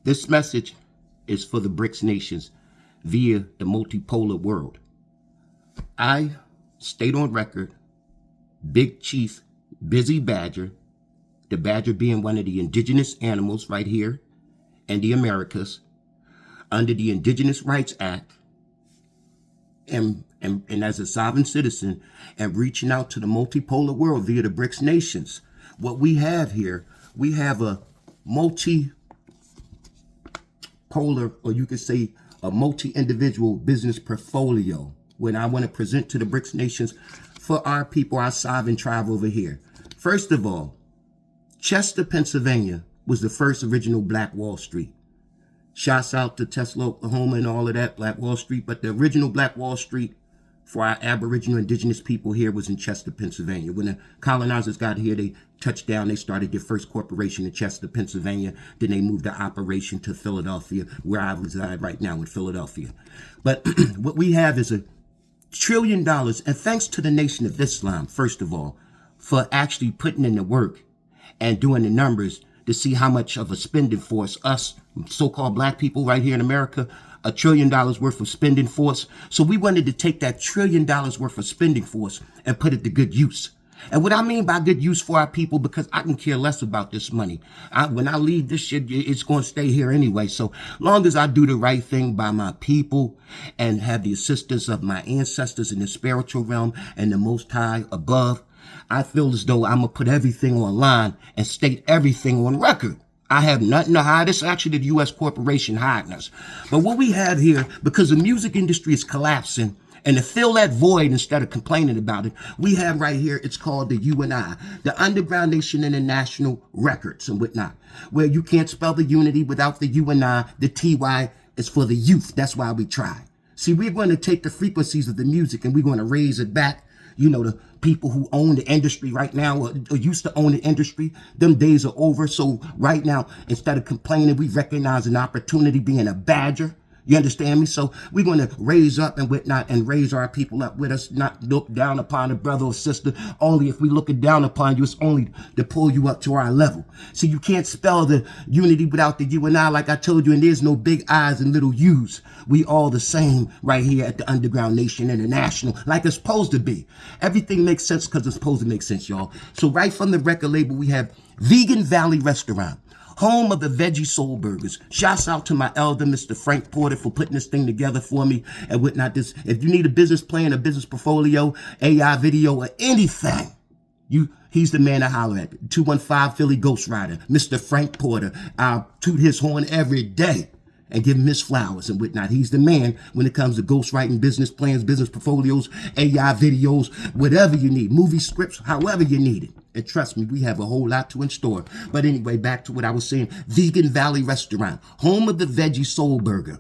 This message is for the BRICS nations via the multipolar world. I state on record, Big Chief Busy Badger, the badger being one of the indigenous animals right here in the Americas, under the Indigenous Rights Act, and as a sovereign citizen, and reaching out to the multipolar world via the BRICS nations. What we have here, we have a multipolar, or you could say a multi-individual business portfolio when I want to present to the BRICS nations for our people, our sovereign tribe over here. First of all, Chester, Pennsylvania was the first original Black Wall Street. Shouts out to Tesla, Oklahoma and all of that, Black Wall Street. But the original Black Wall Street for our Aboriginal indigenous people here was in Chester, Pennsylvania. When the colonizers got here, they touched down. They started their first corporation in Chester, Pennsylvania. Then they moved the operation to Philadelphia, where I reside right now in Philadelphia. But what we have is $1 trillion. And thanks to the Nation of Islam, first of all, for actually putting in the work and doing the numbers to see how much of a spending force us so-called Black people right here in America, $1 trillion worth of spending force. So we wanted to take that $1 trillion worth of spending force and put it to good use. And what I mean by good use for our people, because I can care less about this money. When I leave this shit, it's going to stay here anyway. So long as I do the right thing by my people and have the assistance of my ancestors in the spiritual realm and the Most High above, I feel as though I'm going to put everything online and state everything on record. I have nothing to hide. It's actually the U.S. corporation hiding us. But what we have here, because the music industry is collapsing, and to fill that void instead of complaining about it, we have right here, it's called the UNI, the Underground Nation International Records and whatnot, where you can't spell the unity without the UNI. The TY is for the youth. That's why we try. See, we're going to take the frequencies of the music and we're going to raise it back. You know, the people who own the industry right now or used to own the industry, them days are over. So right now, instead of complaining, we recognize an opportunity being a badger. You understand me? So we're going to raise up and whatnot and raise our people up with us, not look down upon a brother or sister. Only if we looking down upon you, it's only to pull you up to our level. So you can't spell the unity without the U and I, like I told you, and there's no big I's and little U's. We all the same right here at the Underground Nation International, like it's supposed to be. Everything makes sense because it's supposed to make sense, y'all. So right from the record label, we have Vegan Valley Restaurant, home of the veggie soul burgers. Shouts out to my elder, Mr. Frank Porter, for putting this thing together for me and whatnot. This, if you need a business plan, a business portfolio, AI video, or anything, he's the man to holler at. 215 Philly Ghost Rider, Mr. Frank Porter. I'll toot his horn every day and give him his flowers and whatnot. He's the man when it comes to ghostwriting, business plans, business portfolios, AI videos, whatever you need, movie scripts, however you need it. And trust me, we have a whole lot to in store. But anyway, back to what I was saying. Vegan Valley Restaurant, home of the veggie soul burger.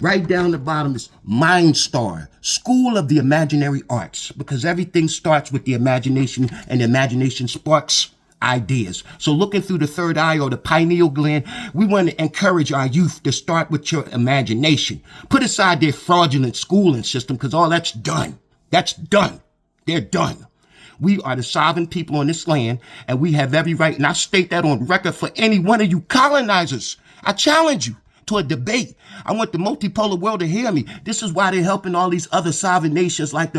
Right down the bottom is Mind Star, School of the Imaginary Arts, because everything starts with the imagination, and the imagination sparks ideas. So looking through the third eye or the pineal gland, we want to encourage our youth to start with your imagination. Put aside their fraudulent schooling system, because all that's done. That's done. They're done. We are the sovereign people on this land, and we have every right, and I state that on record for any one of you colonizers. I challenge you to a debate. I want the multipolar world to hear me. This is why they're helping all these other sovereign nations like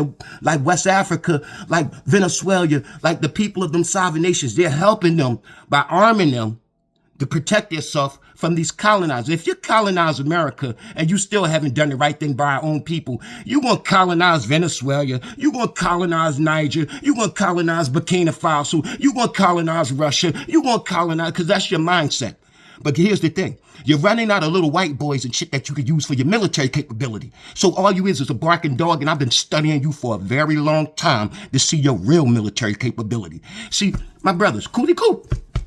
West Africa, like Venezuela, like the people of them sovereign nations. They're helping them by arming them to protect themselves from these colonizers. If you colonize America and you still haven't done the right thing by our own people, you're going to colonize Venezuela, you're going to colonize Niger, you're going to colonize Burkina Faso, you're going to colonize Russia, you're going to colonize, because that's your mindset. But here's the thing. You're running out of little white boys and shit that you could use for your military capability. So all you is a barking dog, and I've been studying you for a very long time to see your real military capability. See, my brothers, cootie coo.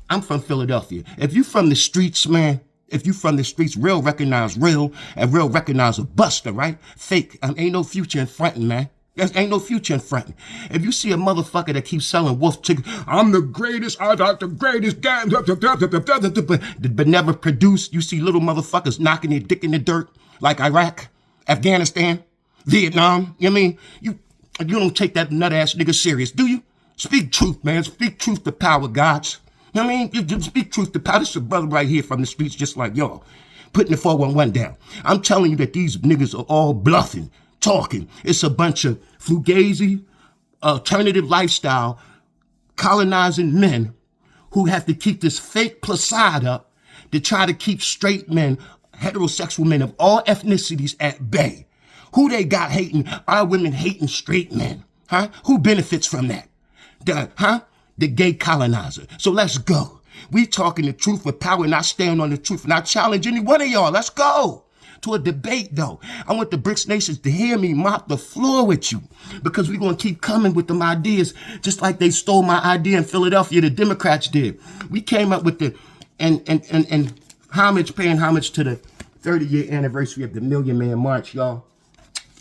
I'm from Philadelphia. If you from the streets, man, if you from the streets, real recognize real, and real recognize a buster, right? Fake. Ain't no future in fronting, man. There ain't no future in fronting. If you see a motherfucker that keeps selling wolf chicken, I'm the greatest, I got the greatest guy, but never produce. You see little motherfuckers knocking their dick in the dirt, like Iraq, Afghanistan, Vietnam. You know what I mean? You don't take that nut ass nigga serious, do you? Speak truth, man. Speak truth to power, gods. You know what I mean? You speak truth to power. This is a brother right here from the streets, just like y'all. putting the 411 down. I'm telling you that these niggas are all bluffing, talking. It's a bunch of fugazi, alternative lifestyle, colonizing men who have to keep this fake facade up to try to keep straight men, heterosexual men of all ethnicities at bay. Who they got hating? Our women hating straight men. Huh? Who benefits from that? The gay colonizer. So let's go. We talking the truth with power, and I stand on the truth, and I challenge any one of y'all. Let's go to a debate, though. I want the BRICS nations to hear me mop the floor with you, because we're going to keep coming with them ideas, just like they stole my idea in Philadelphia, the Democrats did. We came up with the, and paying homage to the 30-year anniversary of the Million Man March, y'all.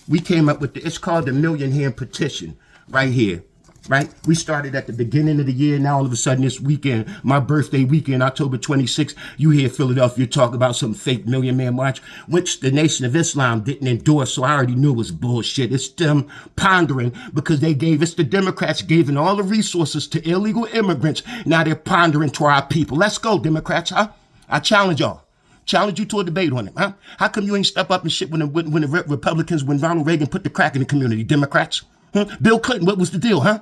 We came up with it's called the Million Hand Petition right here. Right? We started at the beginning of the year. Now, all of a sudden, this weekend, my birthday weekend, October 26th, you hear Philadelphia talk about some fake Million Man March, which the Nation of Islam didn't endorse. So I already knew it was bullshit. It's them pondering because it's the Democrats giving all the resources to illegal immigrants. Now they're pondering to our people. Let's go, Democrats, huh? I challenge y'all. Challenge you to a debate on it, huh? How come you ain't step up and shit when the Republicans, when Ronald Reagan put the crack in the community, Democrats? Huh? Bill Clinton, what was the deal, huh?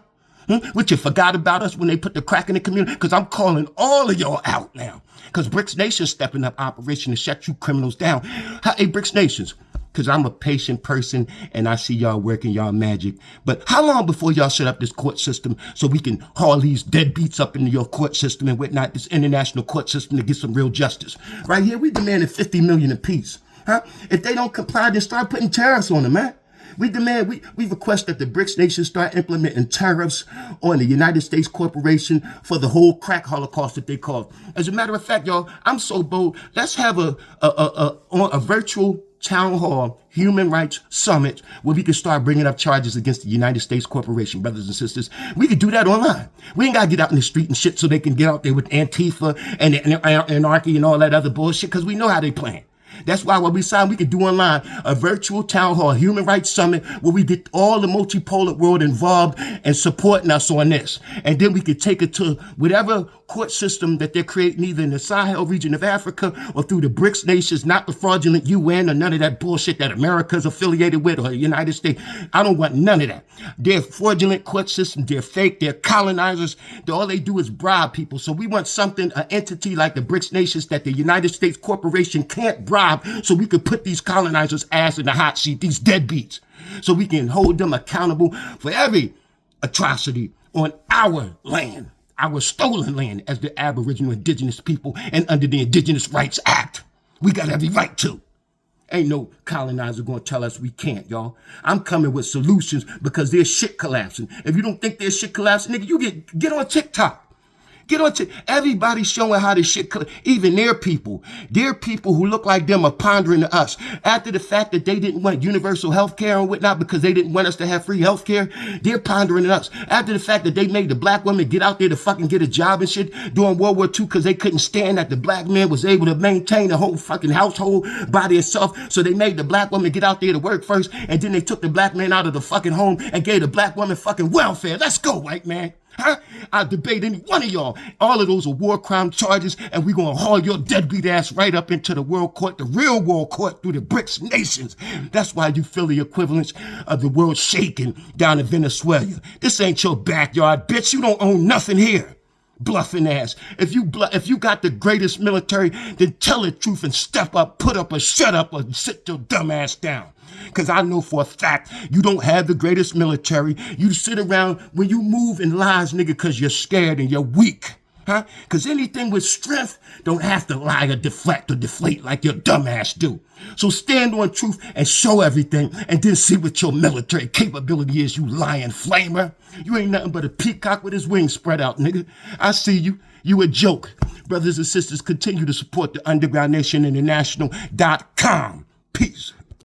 What, you forgot about us when they put the crack in the community? Because I'm calling all of y'all out now. Because BRICS Nations stepping up operation to shut you criminals down. Hey, BRICS Nations, because I'm a patient person and I see y'all working y'all magic. But how long before y'all set up this court system so we can haul these deadbeats up into your court system and whatnot, this international court system, to get some real justice? Right here, we demanded $50 million apiece. Huh? If they don't comply, then start putting tariffs on them, man. We request that the BRICS nations start implementing tariffs on the United States corporation for the whole crack holocaust that they call. As a matter of fact, y'all, I'm so bold. Let's have a virtual town hall human rights summit where we can start bringing up charges against the United States corporation, brothers and sisters. We can do that online. We ain't got to get out in the street and shit so they can get out there with Antifa and anarchy and all that other bullshit, because we know how they plan. That's why when we sign, we can do online a virtual town hall human rights summit where we get all the multipolar world involved and supporting us on this. And then we can take it to whatever court system that they're creating, either in the Sahel region of Africa or through the BRICS nations, not the fraudulent UN or none of that bullshit that America's affiliated with or the United States. I don't want none of that. They're fraudulent court systems. They're fake. They're colonizers. All they do is bribe people. So we want something, an entity like the BRICS nations that the United States corporation can't bribe, so we could put these colonizers' ass in the hot seat, these deadbeats, so we can hold them accountable for every atrocity on our land, our stolen land as the Aboriginal indigenous people and under the Indigenous Rights Act. We got every right to. Ain't no colonizer gonna tell us we can't, y'all. I'm coming with solutions because there's shit collapsing. If you don't think there's shit collapsing, nigga, you get on TikTok. Get on to everybody showing how this shit, even their people who look like them are pondering to us. After the fact that they didn't want universal health care and whatnot because they didn't want us to have free health care, they're pondering to us. After the fact that they made the black woman get out there to fucking get a job and shit during World War II because they couldn't stand that the black man was able to maintain the whole fucking household by themselves. So they made the black woman get out there to work first, and then they took the black man out of the fucking home and gave the black woman fucking welfare. Let's go, white man. Huh? I'll debate any one of y'all. All of those are war crime charges, and we're going to haul your deadbeat ass right up into the world court, the real world court, through the BRICS nations. That's why you feel the equivalence of the world shaking down in Venezuela. This ain't your backyard, bitch. You don't own nothing here. Bluffing ass. If you got the greatest military, then tell the truth and step up, put up or shut up or sit your dumb ass down. Because I know for a fact you don't have the greatest military. You sit around when you move in lies, nigga, because you're scared and you're weak. Huh? Because anything with strength don't have to lie or deflate like your dumb ass do. So stand on truth and show everything, and then see what your military capability is, you lying flamer. You ain't nothing but a peacock with his wings spread out, nigga. I see you. You a joke. Brothers and sisters, continue to support the Underground Nation International.com. Peace.